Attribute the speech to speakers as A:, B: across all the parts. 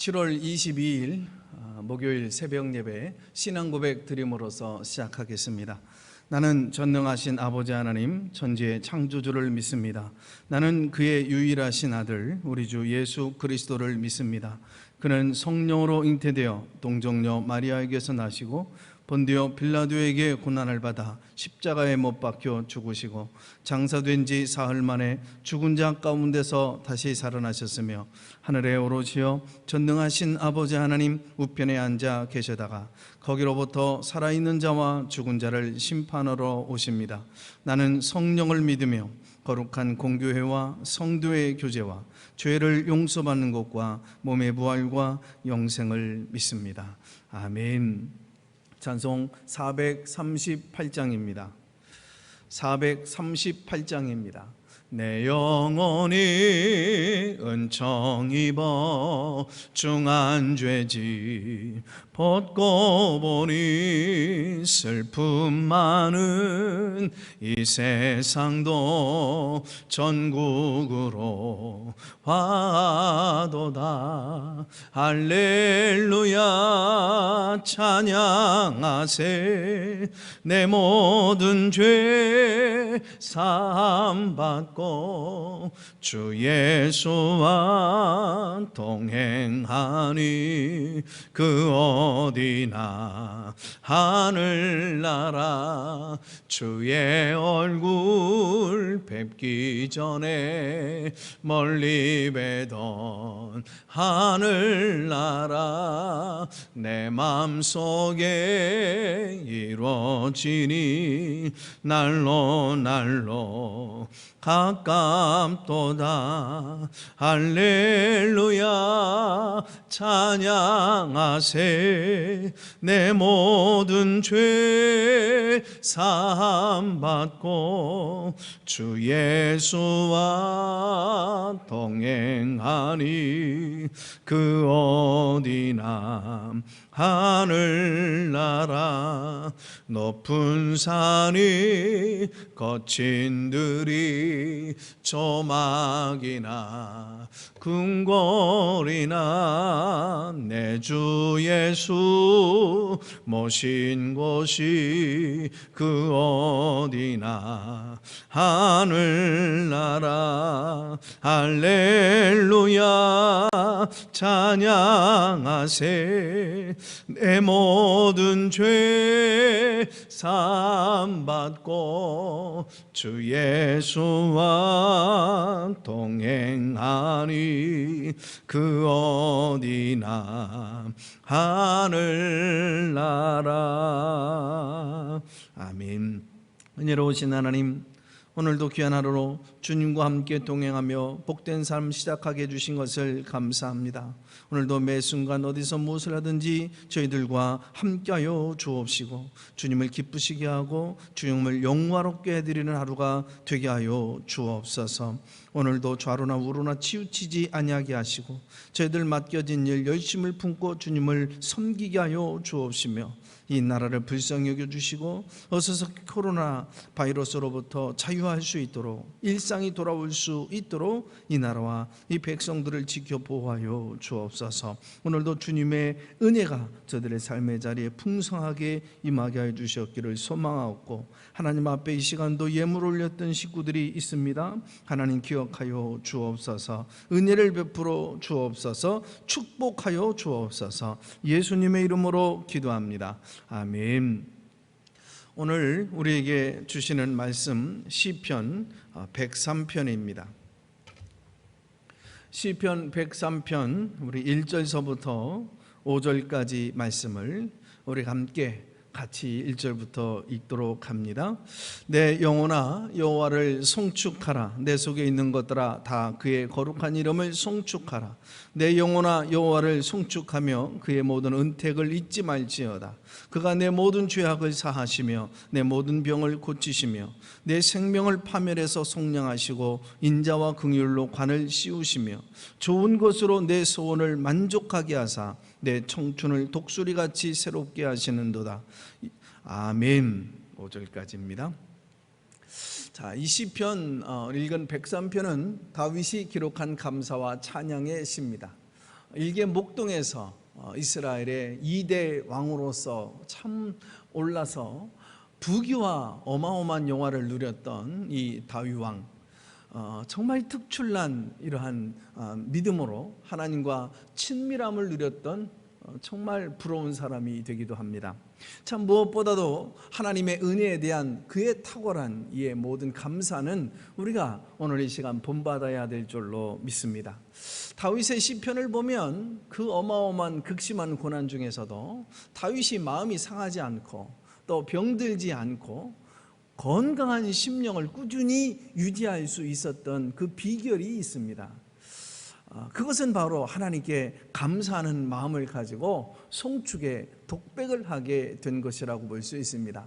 A: 7월 22일 목요일 새벽 예배 신앙고백 드림으로써 시작하겠습니다. 나는 전능하신 아버지 하나님 천지의 창조주를 믿습니다. 나는 그의 유일하신 아들 우리 주 예수 그리스도를 믿습니다. 그는 성령으로 잉태되어 동정녀 마리아에게서 나시고 본디오 빌라도에게 고난을 받아 십자가에 못 박혀 죽으시고 장사된 지 사흘 만에 죽은 자 가운데서 다시 살아나셨으며 하늘에 오르시어 전능하신 아버지 하나님 우편에 앉아 계시다가 거기로부터 살아있는 자와 죽은 자를 심판하러 오십니다. 나는 성령을 믿으며 거룩한 공교회와 성도의 교제와 죄를 용서받는 것과 몸의 부활과 영생을 믿습니다. 아멘. 찬송 438장입니다. 438장입니다. 내 영혼이 은총 입어 중한 죄지 벗고 보니 슬픔 많은 이 세상도 전국으로 화도다. 할렐루야 찬양하세. 내 모든 죄 사함 받고 주 예수와 동행하니 그 어디나 하늘나라 주의 얼굴 뵙기 전에 멀리 뵈던 하늘나라 내 맘속에 이루어지니 날로 날로 가깝도다. 할렐루야 찬양하세. 내 모든 죄 사함 받고 주 예수와 동행하니 그 어디나 하늘나라 높은 산이 거친 들이 조막이나 궁궐이나 내 주 예수 모신 곳이 그 어디나 하늘나라. 할렐루야 찬양하세. 내 모든 죄 사함 받고 주 예수와 동행하니 그 어디나 하늘나라. 아멘. 은혜로우신 하나님, 오늘도 귀한 하루로 주님과 함께 동행하며 복된 삶 시작하게 해주신 것을 감사합니다. 오늘도 매 순간 어디서 무엇을 하든지 저희들과 함께하여 주옵시고 주님을 기쁘시게 하고 주님을 영화롭게 해드리는 하루가 되게 하여 주옵소서. 오늘도 좌로나 우로나 치우치지 아니하게 하시고 저희들 맡겨진 일 열심을 품고 주님을 섬기게 하여 주옵시며 이 나라를 불쌍히 여겨주시고 어서서 코로나 바이러스로부터 자유할 수 있도록 일상이 돌아올 수 있도록 이 나라와 이 백성들을 지켜 보호하여 주옵소서. 오늘도 주님의 은혜가 저들의 삶의 자리에 풍성하게 임하게 해 주셨기를 소망하옵고, 하나님 앞에 이 시간도 예물 올렸던 식구들이 있습니다. 하나님 기억하여 주옵소서. 은혜를 베풀어 주옵소서. 축복하여 주옵소서. 예수님의 이름으로 기도합니다. 아멘. 오늘 우리에게 주시는 말씀 시편 103편입니다. 시편 103편 우리 1절서부터 5절까지 말씀을 우리 함께 같이 1절부터 읽도록 합니다. 내 영혼아 여호와를 송축하라. 내 속에 있는 것들아 다 그의 거룩한 이름을 송축하라. 내 영혼아 여호와를 송축하며 그의 모든 은택을 잊지 말지어다. 그가 내 모든 죄악을 사하시며 내 모든 병을 고치시며 내 생명을 파멸해서 속량하시고 인자와 긍휼로 관을 씌우시며 좋은 것으로 내 소원을 만족하게 하사 내 청춘을 독수리같이 새롭게 하시는도다. 아멘. 5절까지입니다. 자, 이 시편 읽은 103편은 다윗이 기록한 감사와 찬양의 시입니다. 일개 목동에서 이스라엘의 2대 왕으로서 참 올라서 부귀와 어마어마한 영화를 누렸던 이 다윗 왕, 정말 특출난 이러한 믿음으로 하나님과 친밀함을 누렸던 정말 부러운 사람이 되기도 합니다. 참 무엇보다도 하나님의 은혜에 대한 그의 탁월한 이의 모든 감사는 우리가 오늘 이 시간 본받아야 될 줄로 믿습니다. 다윗의 시편을 보면 그 어마어마한 극심한 고난 중에서도 다윗이 마음이 상하지 않고 또 병들지 않고 건강한 심령을 꾸준히 유지할 수 있었던 그 비결이 있습니다. 그것은 바로 하나님께 감사하는 마음을 가지고 송축의 독백을 하게 된 것이라고 볼 수 있습니다.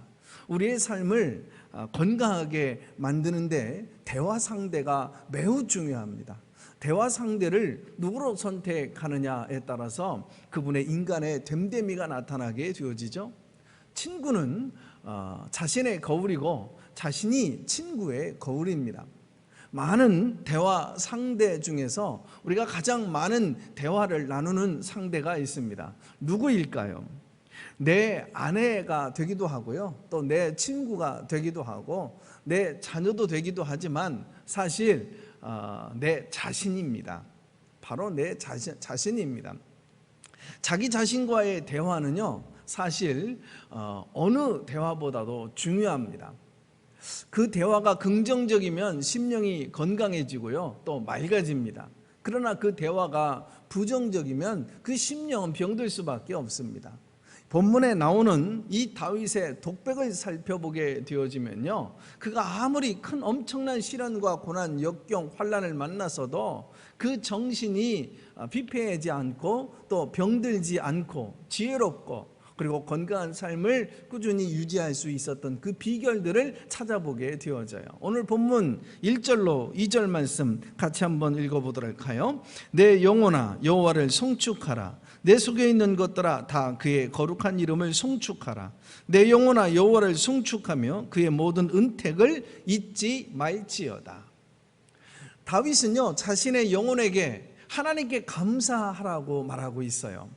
A: 우리의 삶을 건강하게 만드는데 대화 상대가 매우 중요합니다. 대화 상대를 누구로 선택하느냐에 따라서 그분의 인간의 됨됨이가 나타나게 되어지죠. 친구는 자신의 거울이고 자신이 친구의 거울입니다. 많은 대화 상대 중에서 우리가 가장 많은 대화를 나누는 상대가 있습니다. 누구일까요? 내 아내가 되기도 하고요, 또 내 친구가 되기도 하고 내 자녀도 되기도 하지만 사실 내 자신입니다. 바로 내 자신입니다. 자기 자신과의 대화는요, 사실 어느 대화보다도 중요합니다. 그 대화가 긍정적이면 심령이 건강해지고요, 또 맑아집니다. 그러나 그 대화가 부정적이면 그 심령은 병들 수밖에 없습니다. 본문에 나오는 이 다윗의 독백을 살펴보게 되어지면요, 그가 아무리 큰 엄청난 시련과 고난, 역경, 환난을 만나서도 그 정신이 피폐하지 않고 또 병들지 않고 지혜롭고 그리고 건강한 삶을 꾸준히 유지할 수 있었던 그 비결들을 찾아보게 되어져요. 오늘 본문 1절로 2절 말씀 같이 한번 읽어보도록 할까요? 내 영혼아 여호와를 송축하라. 내 속에 있는 것들아 다 그의 거룩한 이름을 송축하라. 내 영혼아 여호와를 송축하며 그의 모든 은택을 잊지 말지어다. 다윗은요, 자신의 영혼에게 하나님께 감사하라고 말하고 있어요.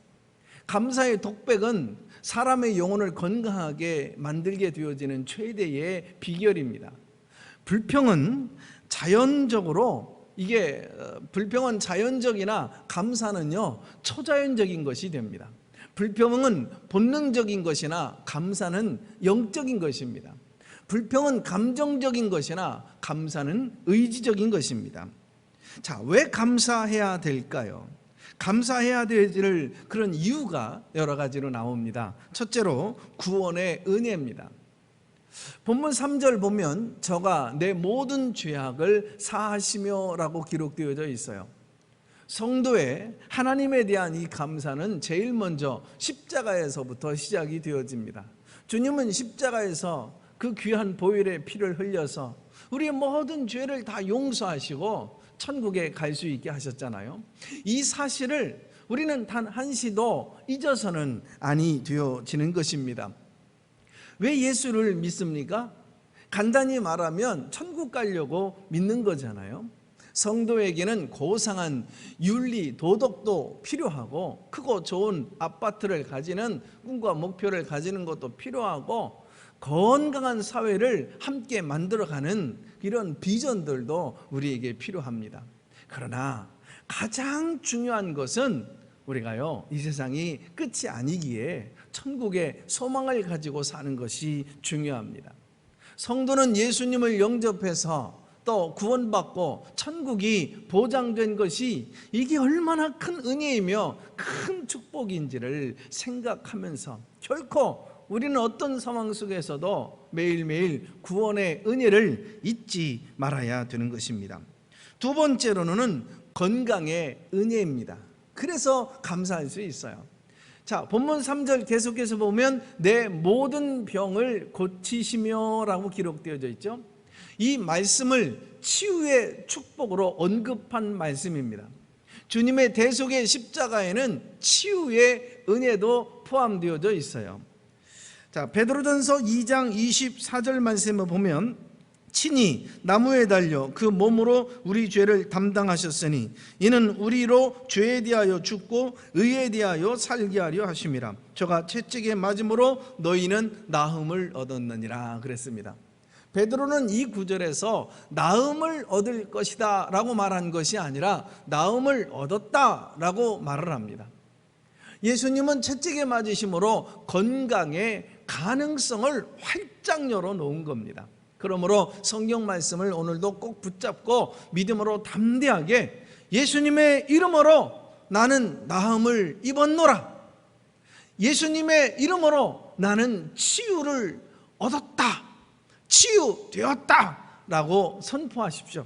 A: 감사의 독백은 사람의 영혼을 건강하게 만들게 되어지는 최대의 비결입니다. 불평은 자연적이나 감사는요, 초자연적인 것이 됩니다. 불평은 본능적인 것이나 감사는 영적인 것입니다. 불평은 감정적인 것이나 감사는 의지적인 것입니다. 자, 왜 감사해야 될까요? 감사해야 될 그런 이유가 여러 가지로 나옵니다. 첫째로 구원의 은혜입니다. 본문 3절 보면 저가 내 모든 죄악을 사하시며 라고 기록되어져 있어요. 성도의 하나님에 대한 이 감사는 제일 먼저 십자가에서부터 시작이 되어집니다. 주님은 십자가에서 그 귀한 보혈의 피를 흘려서 우리의 모든 죄를 다 용서하시고 천국에 갈 수 있게 하셨잖아요. 이 사실을 우리는 단 한시도 잊어서는 아니 되어지는 것입니다. 왜 예수를 믿습니까? 간단히 말하면 천국 가려고 믿는 거잖아요. 성도에게는 고상한 윤리, 도덕도 필요하고 크고 좋은 아파트를 가지는 꿈과 목표를 가지는 것도 필요하고 건강한 사회를 함께 만들어가는 이런 비전들도 우리에게 필요합니다. 그러나 가장 중요한 것은 우리가요, 이 세상이 끝이 아니기에 천국의 소망을 가지고 사는 것이 중요합니다. 성도는 예수님을 영접해서 또 구원받고 천국이 보장된 것이 이게 얼마나 큰 은혜이며 큰 축복인지를 생각하면서 결코 우리는 어떤 상황 속에서도 매일매일 구원의 은혜를 잊지 말아야 되는 것입니다. 두 번째로는 건강의 은혜입니다. 그래서 감사할 수 있어요. 자, 본문 3절 계속해서 보면 내 모든 병을 고치시며 라고 기록되어져 있죠. 이 말씀을 치유의 축복으로 언급한 말씀입니다. 주님의 대속의 십자가에는 치유의 은혜도 포함되어져 있어요. 자, 베드로전서 2장 24절 말씀을 보면 친히 나무에 달려 그 몸으로 우리 죄를 담당하셨으니 이는 우리로 죄에 대하여 죽고 의에 대하여 살게 하려 하심이라. 저가 채찍에 맞음으로 너희는 나음을 얻었느니라 그랬습니다. 베드로는 이 구절에서 나음을 얻을 것이다 라고 말한 것이 아니라 나음을 얻었다 라고 말을 합니다. 예수님은 채찍에 맞으심으로 건강의 가능성을 활짝 열어놓은 겁니다. 그러므로 성경 말씀을 오늘도 꼭 붙잡고 믿음으로 담대하게 예수님의 이름으로 나는 나음을 입었노라, 예수님의 이름으로 나는 치유를 얻었다, 치유되었다 라고 선포하십시오.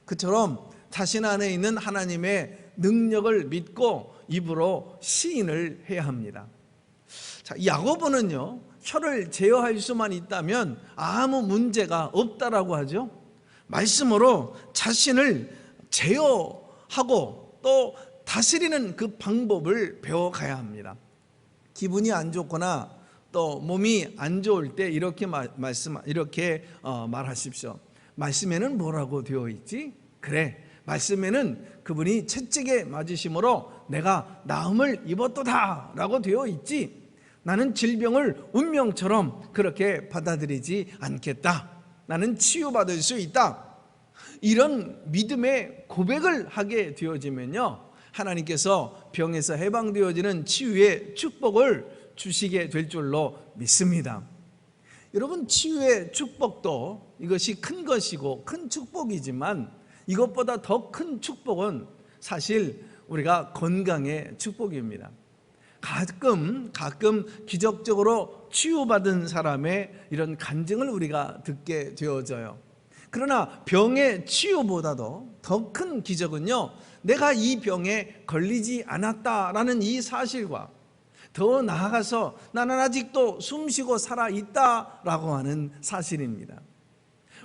A: 그처럼 자신 안에 있는 하나님의 능력을 믿고 입으로 시인을 해야 합니다. 자, 야고보는요, 혀를 제어할 수만 있다면 아무 문제가 없다라고 하죠. 말씀으로 자신을 제어하고 또 다스리는 그 방법을 배워가야 합니다. 기분이 안 좋거나 또 몸이 안 좋을 때 이렇게 말하십시오. 말씀에는 뭐라고 되어 있지? 그래, 말씀에는 그분이 채찍에 맞으심으로 내가 나음을 입었도다 라고 되어 있지, 나는 질병을 운명처럼 그렇게 받아들이지 않겠다, 나는 치유받을 수 있다, 이런 믿음의 고백을 하게 되어지면요, 하나님께서 병에서 해방되어지는 치유의 축복을 주시게 될 줄로 믿습니다. 여러분, 치유의 축복도 이것이 큰 것이고 큰 축복이지만 이것보다 더 큰 축복은 사실 우리가 건강의 축복입니다. 가끔 기적적으로 치유받은 사람의 이런 간증을 우리가 듣게 되어져요. 그러나 병의 치유보다도 더 큰 기적은요, 내가 이 병에 걸리지 않았다라는 이 사실과 더 나아가서 나는 아직도 숨쉬고 살아있다라고 하는 사실입니다.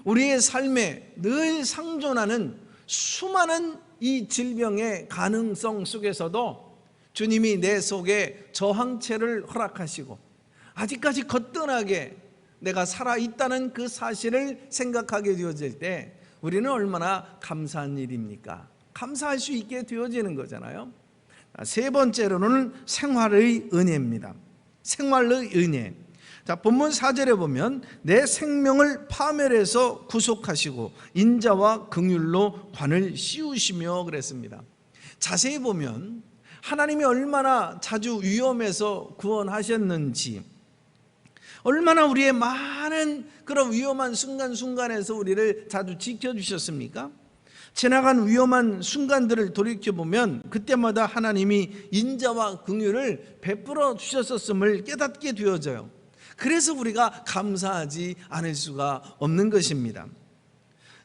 A: 우리의 삶에 늘 상존하는 수많은 이 질병의 가능성 속에서도 주님이 내 속에 저항체를 허락하시고 아직까지 거뜬하게 내가 살아있다는 그 사실을 생각하게 되어질 때 우리는 얼마나 감사한 일입니까? 감사할 수 있게 되어지는 거잖아요. 세 번째로는 생활의 은혜입니다. 생활의 은혜. 자, 본문 4절에 보면 내 생명을 파멸해서 구속하시고 인자와 긍휼로 관을 씌우시며 그랬습니다. 자세히 보면 하나님이 얼마나 자주 위험에서 구원하셨는지, 얼마나 우리의 많은 그런 위험한 순간순간에서 우리를 자주 지켜주셨습니까? 지나간 위험한 순간들을 돌이켜보면 그때마다 하나님이 인자와 긍휼을 베풀어 주셨었음을 깨닫게 되어져요. 그래서 우리가 감사하지 않을 수가 없는 것입니다.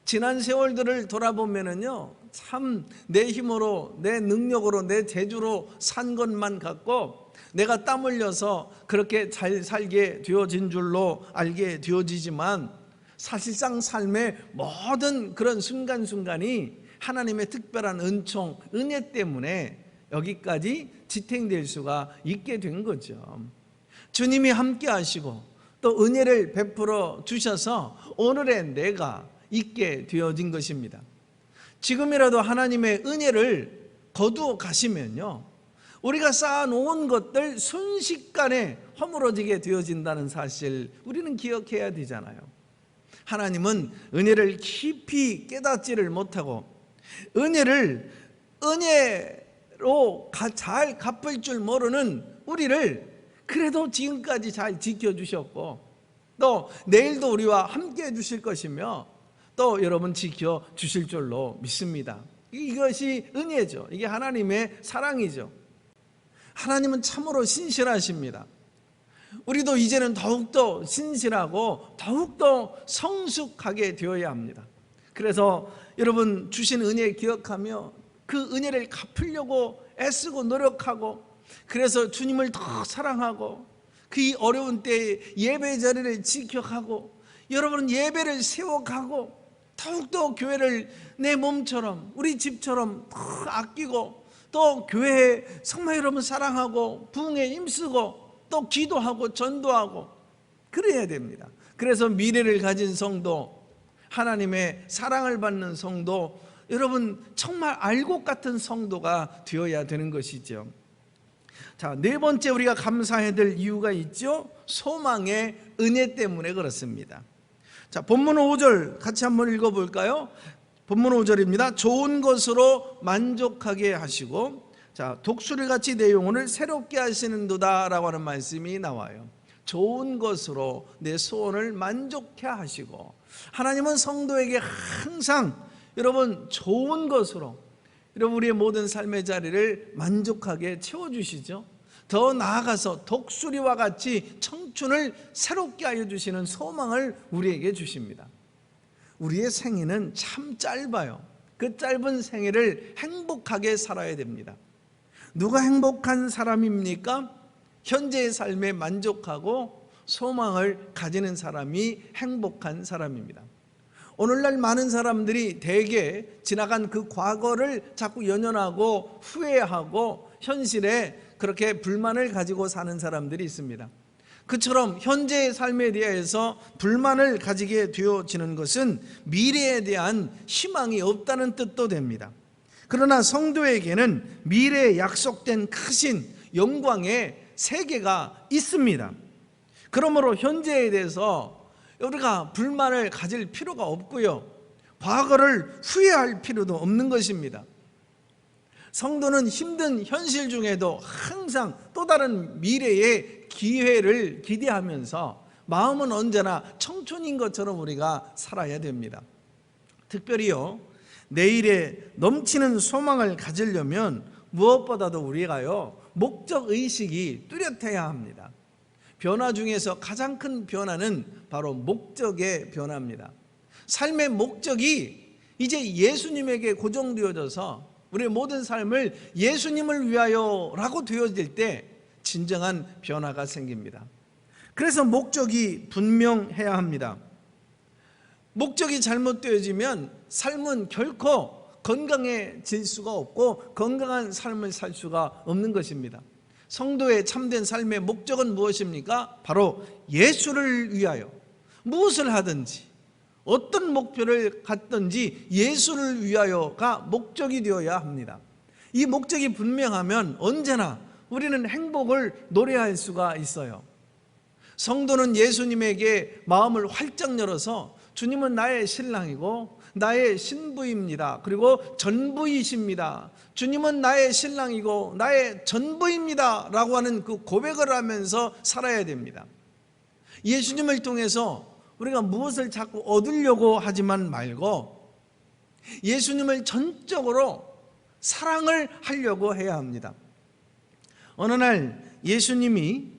A: 지난 세월들을 돌아보면은요, 참 내 힘으로, 내 능력으로, 내 재주로 산 것만 같고 내가 땀 흘려서 그렇게 잘 살게 되어진 줄로 알게 되어지지만 사실상 삶의 모든 그런 순간순간이 하나님의 특별한 은총, 은혜 때문에 여기까지 지탱될 수가 있게 된 거죠. 주님이 함께 하시고 또 은혜를 베풀어 주셔서 오늘의 내가 있게 되어진 것입니다. 지금이라도 하나님의 은혜를 거두어 가시면요, 우리가 쌓아놓은 것들 순식간에 허물어지게 되어진다는 사실 우리는 기억해야 되잖아요. 하나님은 은혜를 깊이 깨닫지를 못하고 은혜를 은혜로 잘 갚을 줄 모르는 우리를 그래도 지금까지 잘 지켜주셨고 또 내일도 우리와 함께 해주실 것이며 또 여러분 지켜주실 줄로 믿습니다. 이것이 은혜죠. 이게 하나님의 사랑이죠. 하나님은 참으로 신실하십니다. 우리도 이제는 더욱더 신실하고 더욱더 성숙하게 되어야 합니다. 그래서 여러분 주신 은혜 기억하며 그 은혜를 갚으려고 애쓰고 노력하고, 그래서 주님을 더 사랑하고 그 어려운 때에 예배 자리를 지켜가고 여러분은 예배를 세워가고 더욱더 교회를 내 몸처럼 우리 집처럼 더 아끼고 또 교회에 정말 여러분 사랑하고 부흥에 힘쓰고 또 기도하고 전도하고 그래야 됩니다. 그래서 미래를 가진 성도, 하나님의 사랑을 받는 성도, 여러분 정말 알곡 같은 성도가 되어야 되는 것이죠. 자, 네 번째 우리가 감사해야 될 이유가 있죠. 소망의 은혜 때문에 그렇습니다. 자, 본문 5절 같이 한번 읽어볼까요? 본문 5절입니다. 좋은 것으로 만족하게 하시고, 자, 독수리같이 내 영혼을 새롭게 하시는도다 라고 하는 말씀이 나와요. 좋은 것으로 내 소원을 만족해 하시고, 하나님은 성도에게 항상 여러분 좋은 것으로 여러분 우리의 모든 삶의 자리를 만족하게 채워주시죠. 더 나아가서 독수리와 같이 청춘을 새롭게 하여 주시는 소망을 우리에게 주십니다. 우리의 생애는 참 짧아요. 그 짧은 생애를 행복하게 살아야 됩니다. 누가 행복한 사람입니까? 현재의 삶에 만족하고 소망을 가지는 사람이 행복한 사람입니다. 오늘날 많은 사람들이 대개 지나간 그 과거를 자꾸 연연하고 후회하고 현실에 그렇게 불만을 가지고 사는 사람들이 있습니다. 그처럼 현재의 삶에 대해서 불만을 가지게 되어지는 것은 미래에 대한 희망이 없다는 뜻도 됩니다. 그러나 성도에게는 미래에 약속된 크신 영광의 세계가 있습니다. 그러므로 현재에 대해서 우리가 불만을 가질 필요가 없고요, 과거를 후회할 필요도 없는 것입니다. 성도는 힘든 현실 중에도 항상 또 다른 미래의 기회를 기대하면서 마음은 언제나 청춘인 것처럼 우리가 살아야 됩니다. 특별히요, 내일에 넘치는 소망을 가지려면 무엇보다도 우리가요 목적의식이 뚜렷해야 합니다. 변화 중에서 가장 큰 변화는 바로 목적의 변화입니다. 삶의 목적이 이제 예수님에게 고정되어져서 우리의 모든 삶을 예수님을 위하여라고 되어질 때 진정한 변화가 생깁니다. 그래서 목적이 분명해야 합니다. 목적이 잘못되어지면 삶은 결코 건강해질 수가 없고 건강한 삶을 살 수가 없는 것입니다. 성도의 참된 삶의 목적은 무엇입니까? 바로 예수를 위하여 무엇을 하든지 어떤 목표를 갖든지 예수를 위하여가 목적이 되어야 합니다. 이 목적이 분명하면 언제나 우리는 행복을 노래할 수가 있어요. 성도는 예수님에게 마음을 활짝 열어서 주님은 나의 신랑이고 나의 신부입니다. 그리고 전부이십니다. 주님은 나의 신랑이고 나의 전부입니다 라고 하는 그 고백을 하면서 살아야 됩니다. 예수님을 통해서 우리가 무엇을 자꾸 얻으려고 하지만 말고 예수님을 전적으로 사랑을 하려고 해야 합니다. 어느 날 예수님이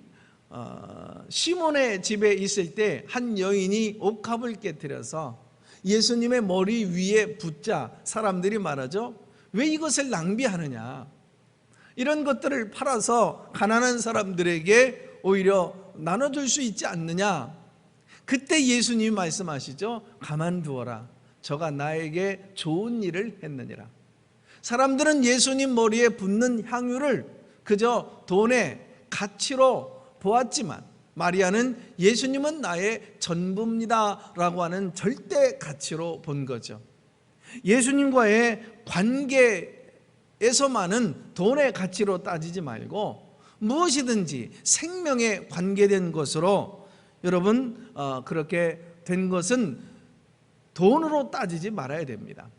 A: 시몬의 집에 있을 때 한 여인이 옥합을 깨뜨려서 예수님의 머리 위에 붓자 사람들이 말하죠. 왜 이것을 낭비하느냐, 이런 것들을 팔아서 가난한 사람들에게 오히려 나눠줄 수 있지 않느냐. 그때 예수님이 말씀하시죠. 가만두어라, 저가 나에게 좋은 일을 했느니라. 사람들은 예수님 머리에 붓는 향유를 그저 돈의 가치로 보았지만 마리아는 예수님은 나의 전부입니다 라고 하는 절대 가치로 본 거죠. 예수님과의 관계에서만은 돈의 가치로 따지지 말고 무엇이든지 생명에 관계된 것으로 여러분 그렇게 된 것은 돈으로 따지지 말아야 됩니다.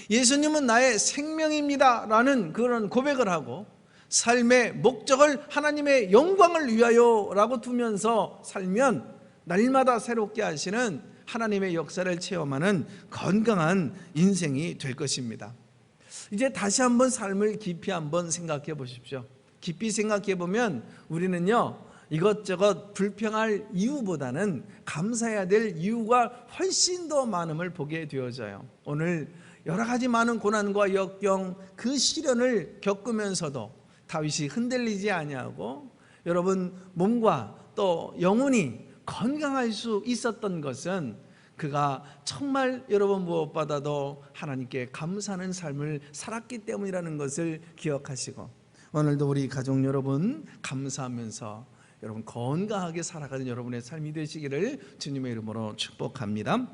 A: 예수님은 나의 생명입니다 라는 그런 고백을 하고 삶의 목적을 하나님의 영광을 위하여 라고 두면서 살면 날마다 새롭게 하시는 하나님의 역사를 체험하는 건강한 인생이 될 것입니다. 이제 다시 한번 삶을 깊이 한번 생각해 보십시오. 깊이 생각해 보면 우리는요 이것저것 불평할 이유보다는 감사해야 될 이유가 훨씬 더 많음을 보게 되어져요. 오늘 여러 가지 많은 고난과 역경 그 시련을 겪으면서도 다윗이 흔들리지 아니하고 여러분 몸과 또 영혼이 건강할 수 있었던 것은 그가 정말 여러분 무엇보다도 하나님께 감사하는 삶을 살았기 때문이라는 것을 기억하시고 오늘도 우리 가족 여러분 감사하면서 여러분 건강하게 살아가는 여러분의 삶이 되시기를 주님의 이름으로 축복합니다.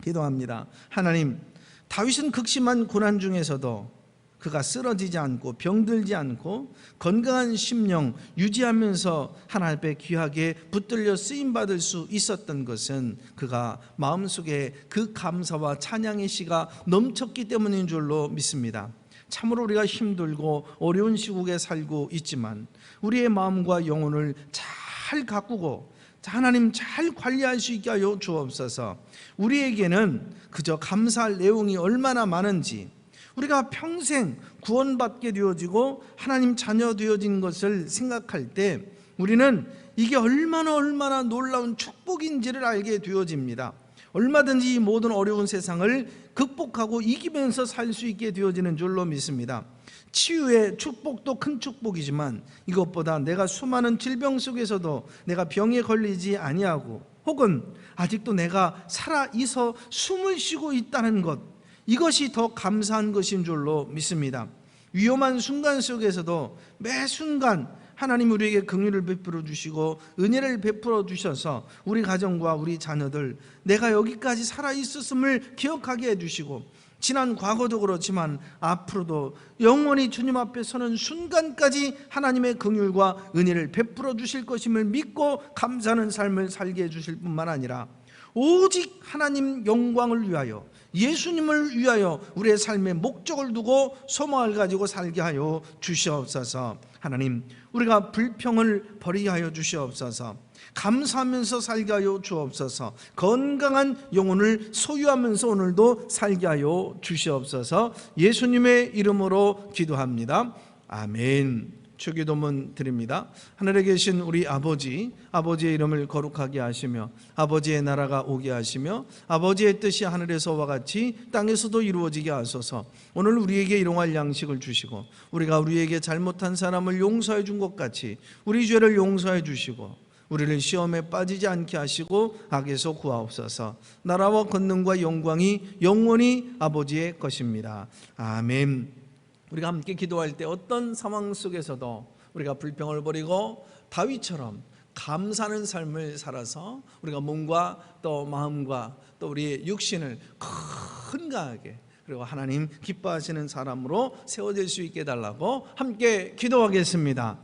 A: 기도합니다. 하나님, 다윗은 극심한 고난 중에서도 그가 쓰러지지 않고 병들지 않고 건강한 심령 유지하면서 하나님 앞에 귀하게 붙들려 쓰임받을 수 있었던 것은 그가 마음속에 그 감사와 찬양의 씨가 넘쳤기 때문인 줄로 믿습니다. 참으로 우리가 힘들고 어려운 시국에 살고 있지만 우리의 마음과 영혼을 잘 가꾸고 하나님 잘 관리할 수 있게 하여 주옵소서. 우리에게는 그저 감사할 내용이 얼마나 많은지 우리가 평생 구원받게 되어지고 하나님 자녀 되어진 것을 생각할 때 우리는 이게 얼마나 놀라운 축복인지를 알게 되어집니다. 얼마든지 이 모든 어려운 세상을 극복하고 이기면서 살 수 있게 되어지는 줄로 믿습니다. 치유의 축복도 큰 축복이지만 이것보다 내가 수많은 질병 속에서도 내가 병에 걸리지 아니하고 혹은 아직도 내가 살아있어 숨을 쉬고 있다는 것, 이것이 더 감사한 것인 줄로 믿습니다. 위험한 순간 속에서도 매 순간 하나님 우리에게 긍휼을 베풀어 주시고 은혜를 베풀어 주셔서 우리 가정과 우리 자녀들 내가 여기까지 살아있었음을 기억하게 해주시고 지난 과거도 그렇지만 앞으로도 영원히 주님 앞에 서는 순간까지 하나님의 긍휼과 은혜를 베풀어 주실 것임을 믿고 감사하는 삶을 살게 해주실 뿐만 아니라 오직 하나님 영광을 위하여 예수님을 위하여 우리의 삶의 목적을 두고 소망을 가지고 살게 하여 주시옵소서. 하나님, 우리가 불평을 버리게 하여 주시옵소서. 감사하면서 살게 하여 주옵소서. 건강한 영혼을 소유하면서 오늘도 살게 하여 주시옵소서. 예수님의 이름으로 기도합니다. 아멘. 주기도문 드립니다. 하늘에 계신 우리 아버지, 아버지의 이름을 거룩하게 하시며 아버지의 나라가 오게 하시며 아버지의 뜻이 하늘에서와 같이 땅에서도 이루어지게 하소서. 오늘 우리에게 일용할 양식을 주시고 우리가 우리에게 잘못한 사람을 용서해 준 것 같이 우리 죄를 용서해 주시고 우리를 시험에 빠지지 않게 하시고 악에서 구하옵소서. 나라와 권능과 영광이 영원히 아버지의 것입니다. 아멘. 우리가 함께 기도할 때 어떤 상황 속에서도 우리가 불평을 버리고 다윗처럼 감사하는 삶을 살아서 우리가 몸과 또 마음과 또 우리의 육신을 건강하게 그리고 하나님 기뻐하시는 사람으로 세워질 수 있게 해달라고 함께 기도하겠습니다.